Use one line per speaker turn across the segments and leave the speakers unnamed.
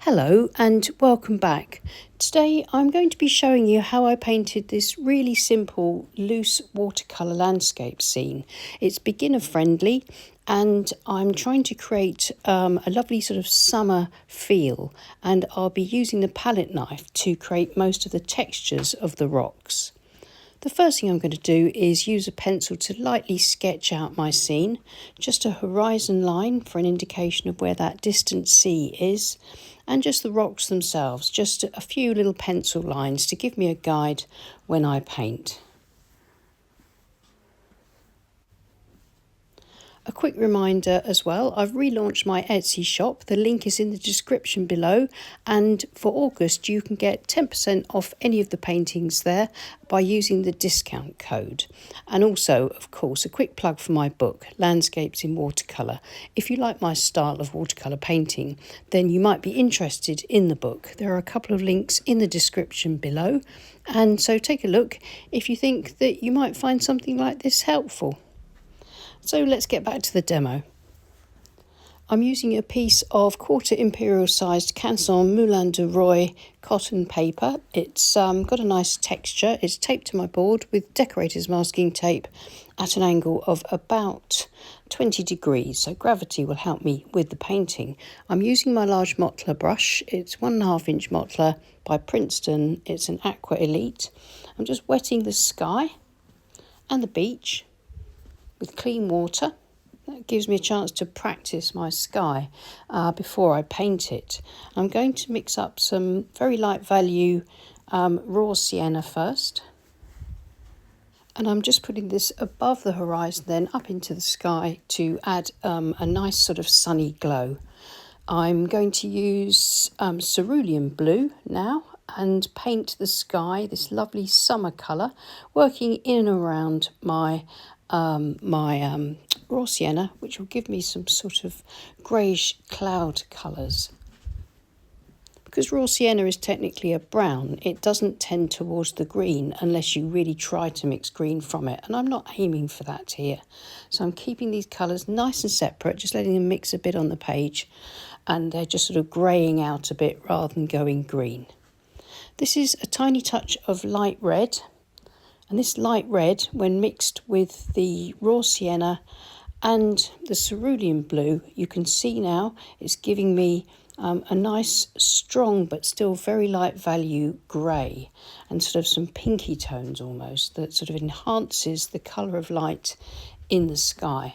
Hello and welcome back. Today I'm going to be showing you how I painted this really simple loose watercolour landscape scene. It's beginner friendly and I'm trying to create a lovely sort of summer feel, and I'll be using the palette knife to create most of the textures of the rocks. The first thing I'm going to do is use a pencil to lightly sketch out my scene, just a horizon line for an indication of where that distant sea is, and just the rocks themselves, just a few little pencil lines to give me a guide when I paint. A quick reminder as well, I've relaunched my Etsy shop. The link is in the description below, and for August you can get 10% off any of the paintings there by using the discount code. And also, of course, a quick plug for my book, Landscapes in Watercolour. If you like my style of watercolour painting, then you might be interested in the book. There are a couple of links in the description below, and so take a look if you think that you might find something like this helpful. So let's get back to the demo. I'm using a piece of 1/4 imperial sized Canson Moulin de Roy cotton paper. It's got a nice texture. It's taped to my board with decorator's masking tape at an angle of about 20 degrees, so gravity will help me with the painting. I'm using my large Mottler brush. It's 1.5 inch Mottler by Princeton. It's an Aqua Elite. I'm just wetting the sky and the beach with clean water. That gives me a chance to practice my sky before I paint it. I'm going to mix up some very light value raw sienna first. And I'm just putting this above the horizon, then up into the sky to add a nice sort of sunny glow. I'm going to use cerulean blue now and paint the sky this lovely summer colour, working in and around my raw sienna, which will give me some sort of greyish cloud colours. Because raw sienna is technically a brown, it doesn't tend towards the green unless you really try to mix green from it, and I'm not aiming for that here. So I'm keeping these colours nice and separate, just letting them mix a bit on the page, and they're just sort of greying out a bit rather than going green. This is a tiny touch of light red. And this light red, when mixed with the raw sienna and the cerulean blue, you can see now it's giving me a nice, strong, but still very light value grey, and sort of some pinky tones almost, that sort of enhances the colour of light in the sky.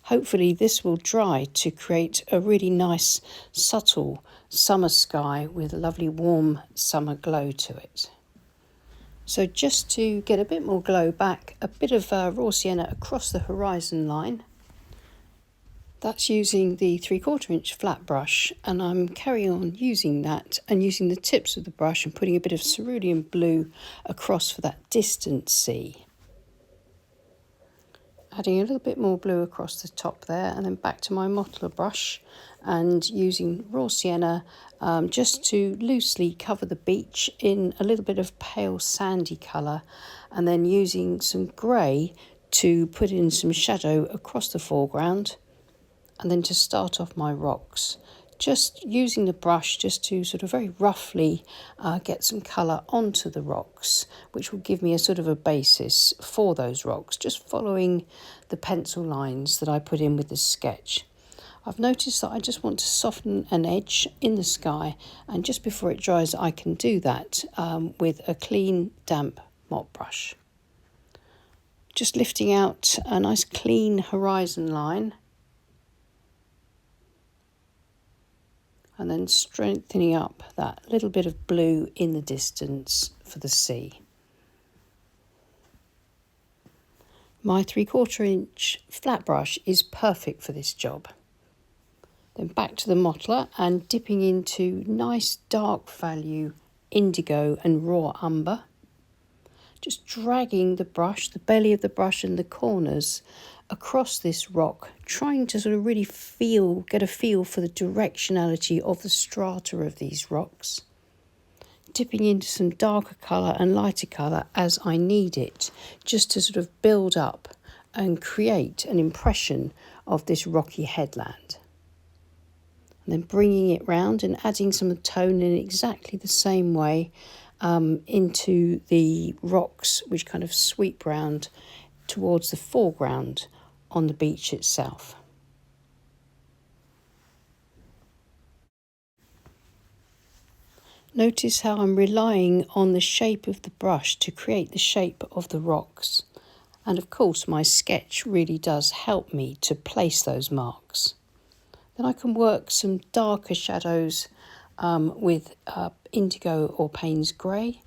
Hopefully this will dry to create a really nice, subtle summer sky with a lovely warm summer glow to it. So just to get a bit more glow back, a bit of raw sienna across the horizon line. That's using the 3/4 inch flat brush, and I'm carrying on using that and using the tips of the brush and putting a bit of cerulean blue across for that distant sea. Adding a little bit more blue across the top there, and then back to my Mottler brush and using raw sienna just to loosely cover the beach in a little bit of pale sandy colour, and then using some grey to put in some shadow across the foreground, and then to start off my rocks. Just using the brush just to sort of very roughly get some colour onto the rocks, which will give me a sort of a basis for those rocks, just following the pencil lines that I put in with the sketch. I've noticed that I just want to soften an edge in the sky, and just before it dries I can do that with a clean damp mop brush. Just lifting out a nice clean horizon line, and then strengthening up that little bit of blue in the distance for the sea. My 3/4 inch flat brush is perfect for this job. Then back to the Mottler and dipping into nice dark value indigo and raw umber. Just dragging the brush, the belly of the brush and the corners across this rock, trying to sort of really get a feel for the directionality of the strata of these rocks. Dipping into some darker colour and lighter colour as I need it, just to sort of build up and create an impression of this rocky headland. And then bringing it round and adding some tone in exactly the same way into the rocks, which kind of sweep round towards the foreground on the beach itself. Notice how I'm relying on the shape of the brush to create the shape of the rocks. And of course my sketch really does help me to place those marks. Then I can work some darker shadows with indigo or Payne's grey,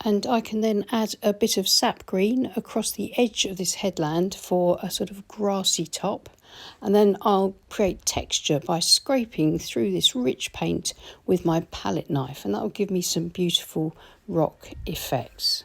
and I can then add a bit of sap green across the edge of this headland for a sort of grassy top, and then I'll create texture by scraping through this rich paint with my palette knife, and that'll give me some beautiful rock effects.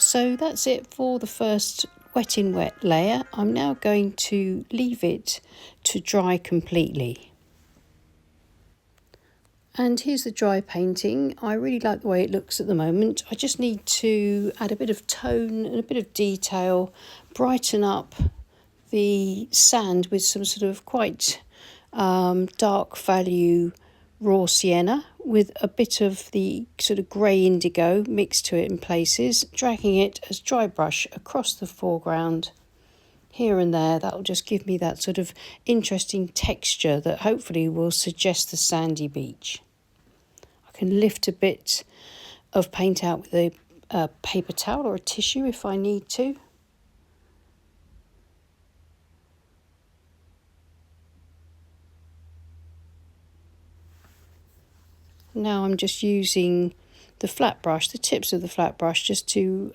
So that's it for the first wet in wet layer. I'm now going to leave it to dry completely. And here's the dry painting. I really like the way it looks at the moment. I just need to add a bit of tone and a bit of detail, brighten up the sand with some sort of quite dark value raw sienna with a bit of the sort of grey indigo mixed to it in places, dragging it as dry brush across the foreground here and there. That'll just give me that sort of interesting texture that hopefully will suggest the sandy beach. I can lift a bit of paint out with a paper towel or a tissue if I need to. Now I'm just using the flat brush, the tips of the flat brush, just to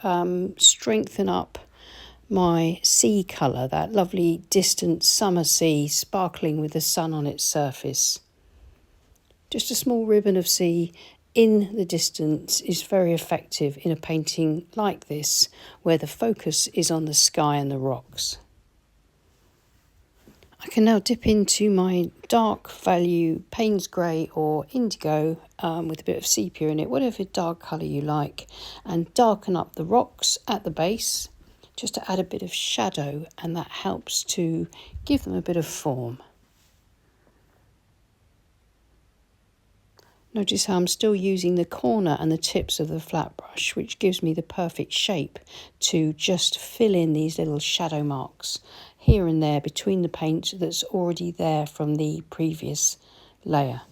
strengthen up my sea colour, that lovely distant summer sea sparkling with the sun on its surface. Just a small ribbon of sea in the distance is very effective in a painting like this, where the focus is on the sky and the rocks. I can now dip into my dark value Payne's grey or indigo with a bit of sepia in it, whatever dark colour you like, and darken up the rocks at the base just to add a bit of shadow, and that helps to give them a bit of form. Notice how I'm still using the corner and the tips of the flat brush, which gives me the perfect shape to just fill in these little shadow marks here and there between the paint that's already there from the previous layer.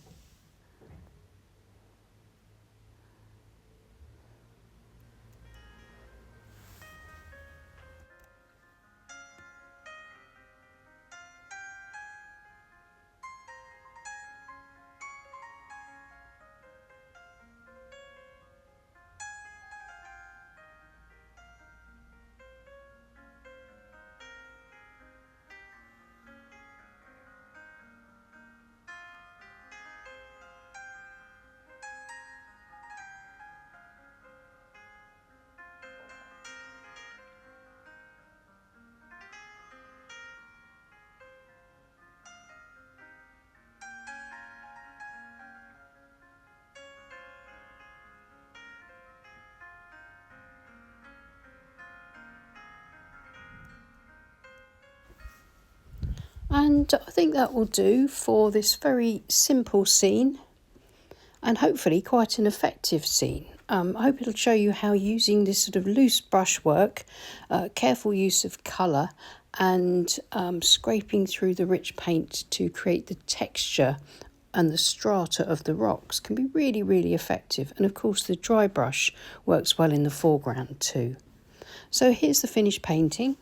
And I think that will do for this very simple scene, and hopefully quite an effective scene. I hope it'll show you how using this sort of loose brushwork, careful use of colour, and scraping through the rich paint to create the texture and the strata of the rocks can be really, really effective. And of course the dry brush works well in the foreground too. So here's the finished painting.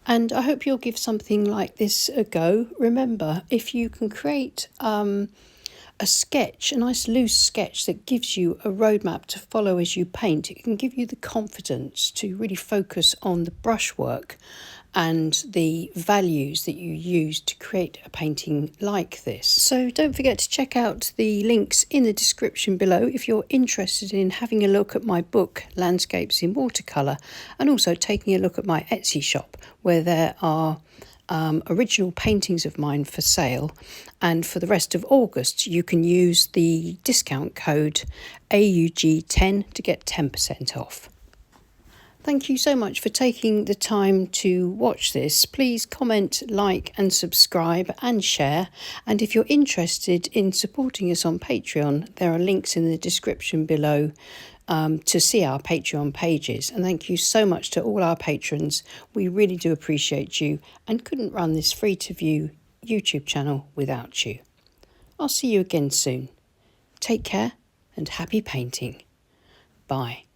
And I hope you'll give something like this a go. Remember, if you can create a sketch, a nice loose sketch that gives you a roadmap to follow as you paint, it can give you the confidence to really focus on the brushwork and the values that you use to create a painting like this. So don't forget to check out the links in the description below if you're interested in having a look at my book Landscapes in Watercolour, and also taking a look at my Etsy shop where there are original paintings of mine for sale. And for the rest of August you can use the discount code AUG10 to get 10% off. Thank you so much for taking the time to watch this. Please comment, like and subscribe and share. And if you're interested in supporting us on Patreon, there are links in the description below to see our Patreon pages. And thank you so much to all our patrons. We really do appreciate you and couldn't run this free to view YouTube channel without you. I'll see you again soon. Take care and happy painting. Bye.